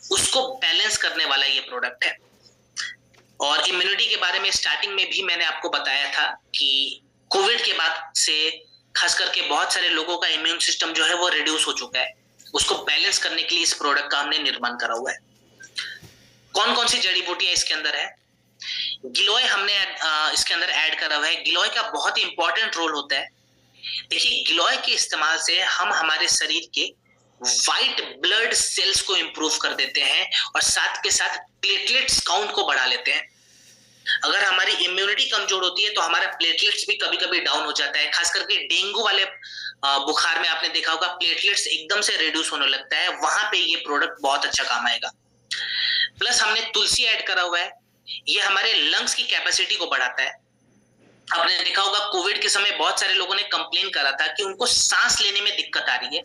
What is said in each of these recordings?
उसको बैलेंस करने वाला ये प्रोडक्ट है। और इम्यूनिटी के बारे में स्टार्टिंग में भी मैंने आपको बताया था कि कोविड के बाद से खास करके बहुत सारे लोगों का इम्यून सिस्टम जो है वो रिड्यूस हो चुका है। उसको बैलेंस करने के लिए इस प्रोडक्ट का हमने निर्माण करा हुआ है। कौन कौन सी जड़ी बूटियां इसके अंदर है? गिलोय हमने इसके अंदर ऐड करा हुआ है। गिलोय का बहुत ही इंपॉर्टेंट रोल होता है। देखिए, गिलोय के इस्तेमाल से हम हमारे शरीर के व्हाइट ब्लड सेल्स को इंप्रूव कर देते हैं और साथ के साथ प्लेटलेट्स काउंट को बढ़ा लेते हैं। अगर हमारी इम्यूनिटी कमजोर होती है तो हमारा प्लेटलेट्स भी कभी कभी डाउन हो जाता है। खास करके डेंगू वाले बुखार में आपने देखा होगा प्लेटलेट्स एकदम से रिड्यूस होने लगता है, वहां पे ये प्रोडक्ट बहुत अच्छा काम आएगा। प्लस हमने तुलसी ऐड करा हुआ है। ये हमारे लंग्स की कैपेसिटी को बढ़ाता है। आपने देखा होगा कोविड के समय बहुत सारे लोगों ने कंप्लेन करा था कि उनको सांस लेने में दिक्कत आ रही है,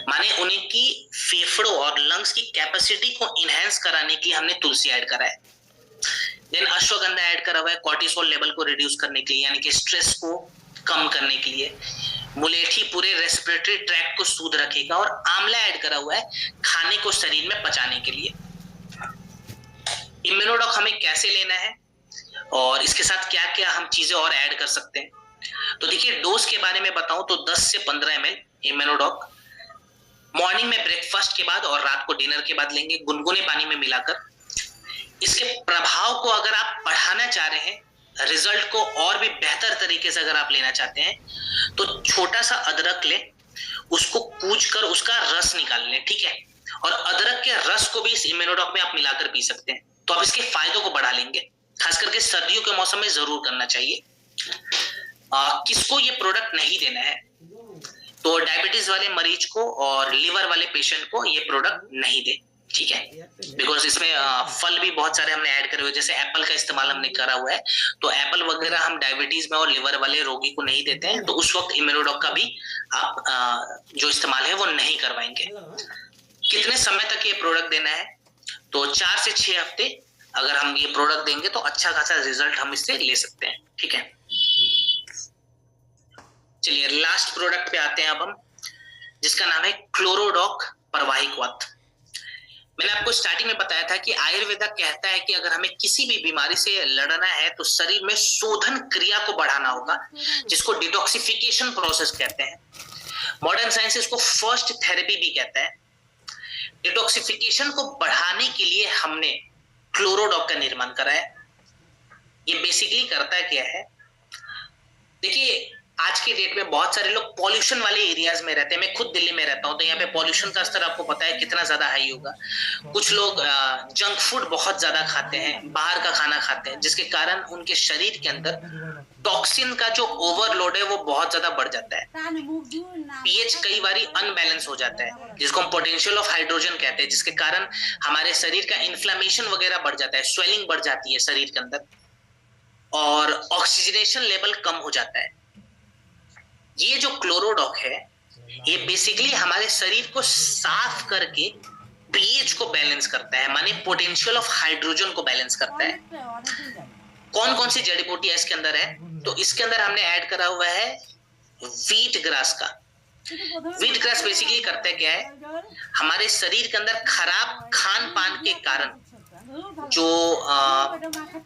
माने उनकी फेफड़ों और लंग्स की कैपेसिटी को इनहेंस कराने के लिए हमने तुलसी ऐड करा है। देन अश्वगंधा ऐड करा हुआ है कॉर्टिसोल लेवल को रिड्यूस करने के लिए, यानी कि स्ट्रेस को कम करने के लिए। मुलेठी पूरे रेस्पिरेटरी ट्रैक्ट को शुद्ध रखेगा। और आंवला ऐड करा हुआ है खाने को शरीर में पचाने के लिए। इम्यूनोडॉक हमें कैसे लेना है और इसके साथ क्या क्या हम चीजें और ऐड कर सकते हैं, तो देखिए डोज के बारे में बताऊं तो 10 से 15 ml इम्यूनोडॉक मॉर्निंग में ब्रेकफास्ट के बाद और रात को डिनर के बाद लेंगे, गुनगुने पानी में मिलाकर। इसके प्रभाव को अगर आप बढ़ाना चाह रहे हैं, रिजल्ट को और भी बेहतर तरीके से अगर आप लेना चाहते हैं, तो छोटा सा अदरक लें, उसको कूच कर उसका रस निकाल लें, ठीक है। और अदरक के रस को भी इस इम्यूनोडॉक में आप मिलाकर पी सकते हैं, तो आप इसके फायदों को बढ़ा लेंगे। खास करके सर्दियों के मौसम में जरूर करना चाहिए। किसको ये प्रोडक्ट नहीं देना है, तो डायबिटीज वाले मरीज को और लिवर वाले पेशेंट को ये प्रोडक्ट नहीं दे, ठीक है। बिकॉज इसमें फल भी बहुत सारे हमने ऐड करे हुए, जैसे एप्पल का इस्तेमाल हमने करा हुआ है, तो एप्पल वगैरह हम डायबिटीज में और लिवर वाले रोगी को नहीं देते हैं, तो उस वक्त इम्यूनोडॉक का भी आप जो इस्तेमाल है वो नहीं करवाएंगे। कितने समय तक ये प्रोडक्ट देना है, तो 4 से 6 हफ्ते अगर हम ये प्रोडक्ट देंगे तो अच्छा खासा रिजल्ट हम इससे ले सकते हैं, ठीक है। चलिए लास्ट प्रोडक्ट पे आते हैं अब हम, जिसका नाम है क्लोरोडॉक परवाहिक वात। मैंने आपको स्टार्टिंग में बताया था कि आयुर्वेदा कहता है कि अगर हमें किसी भी बीमारी से लड़ना है तो शरीर में शोधन क्रिया को बढ़ाना होगा, जिसको डिटॉक्सिफिकेशन प्रोसेस कहते हैं। मॉडर्न साइंस इसको फर्स्ट थेरेपी भी कहता है। डिटॉक्सिफिकेशन को बढ़ाने के लिए हमने क्लोरोडॉक का निर्माण करा है। ये बेसिकली करता क्या है, देखिए आज के डेट में बहुत सारे लोग पॉल्यूशन वाले एरियाज में रहते हैं। मैं खुद दिल्ली में रहता हूं, तो यहाँ पे पॉल्यूशन का स्तर आपको पता है कितना ज्यादा हाई होगा। कुछ लोग जंक फूड बहुत ज्यादा खाते हैं, बाहर का खाना खाते हैं, जिसके कारण उनके शरीर के अंदर टॉक्सिन का जो ओवरलोड है वो बहुत ज्यादा बढ़ जाता है। पीएच कई बार अनबैलेंस हो जाता है, जिसको हम पोटेंशियल ऑफ हाइड्रोजन कहते हैं, जिसके कारण हमारे शरीर का इन्फ्लेमेशन वगैरह बढ़ जाता है, स्वेलिंग बढ़ जाती है शरीर के अंदर, और ऑक्सीजनेशन लेवल कम हो जाता है। ये जो क्लोरोडॉक है ये बेसिकली हमारे शरीर को साफ करके पीएच को बैलेंस करता है, माने पोटेंशियल ऑफ हाइड्रोजन को बैलेंस करता है। कौन कौन सी जड़ी बूटियां इसके अंदर है, तो इसके अंदर हमने ऐड करा हुआ है व्हीट ग्रास का। व्हीट ग्रास बेसिकली करता है क्या है, हमारे शरीर के अंदर खराब खान पान के कारण जो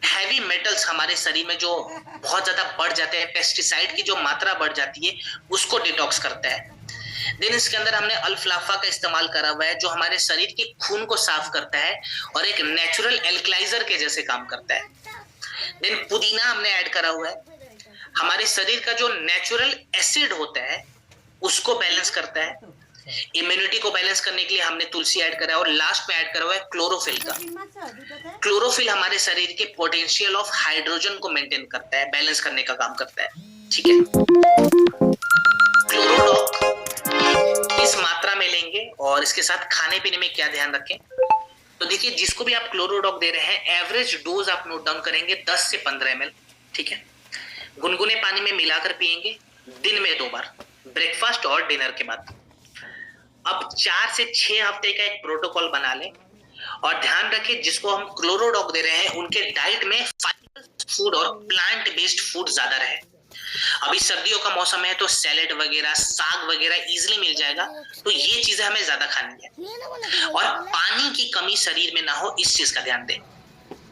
हैवी मेटल्स हमारे शरीर में जो बहुत ज्यादा बढ़ जाते हैं, पेस्टिसाइड की जो मात्रा बढ़ जाती है, उसको डिटॉक्स करता है। देन इसके अंदर हमने अल्फाल्फा का इस्तेमाल करा हुआ है, जो हमारे शरीर के खून को साफ करता है और एक नेचुरल एल्कलाइजर के जैसे काम करता है। देन पुदीना हमने ऐड करा हुआ है, हमारे शरीर का जो नेचुरल एसिड होता है उसको बैलेंस करता है। इम्यूनिटी को बैलेंस करने के लिए हमने तुलसी ऐड करा है, और लास्ट में ऐड करा हुआ है क्लोरोफिल का। क्लोरोफिल हमारे शरीर के पोटेंशियल ऑफ हाइड्रोजन को मेंटेन करता है, बैलेंस करने का काम करता है, ठीक है। क्लोरोडॉक किस मात्रा में लेंगे और इसके साथ खाने पीने में क्या ध्यान रखें, तो देखिए जिसको भी आप क्लोरोडॉक दे रहे हैं एवरेज डोज आप नोट डाउन करेंगे 10 से 15 ml, ठीक है। गुनगुने पानी में मिलाकर पिएंगे दिन में 2 बार, ब्रेकफास्ट और डिनर के बाद। अब 4 से 6 हफ्ते का एक प्रोटोकॉल बना लें और ध्यान रखें जिसको हम क्लोरोडॉक दे रहे हैं उनके डाइट में फाइबर फूड और प्लांट बेस्ड फूड ज्यादा रहे। अभी सर्दियों का मौसम है तो सैलेड वगैरह, साग वगैरह इजीली मिल जाएगा, तो ये चीजें हमें ज्यादा खानी है। और पानी की कमी शरीर में ना हो, इस चीज का ध्यान दें,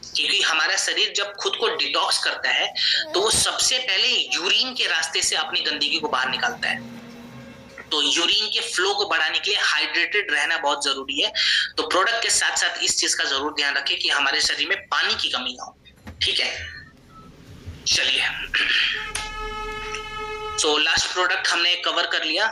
क्योंकि हमारा शरीर जब खुद को डिटॉक्स करता है तो वो सबसे पहले यूरिन के रास्ते से अपनी गंदगी को बाहर निकालता है। तो यूरिन के फ्लो को बढ़ाने के लिए हाइड्रेटेड रहना बहुत जरूरी है। तो प्रोडक्ट के साथ साथ इस चीज का जरूर ध्यान रखें कि हमारे शरीर में पानी की कमी ना हो। ठीक है, चलिए, तो लास्ट प्रोडक्ट हमने कवर कर लिया।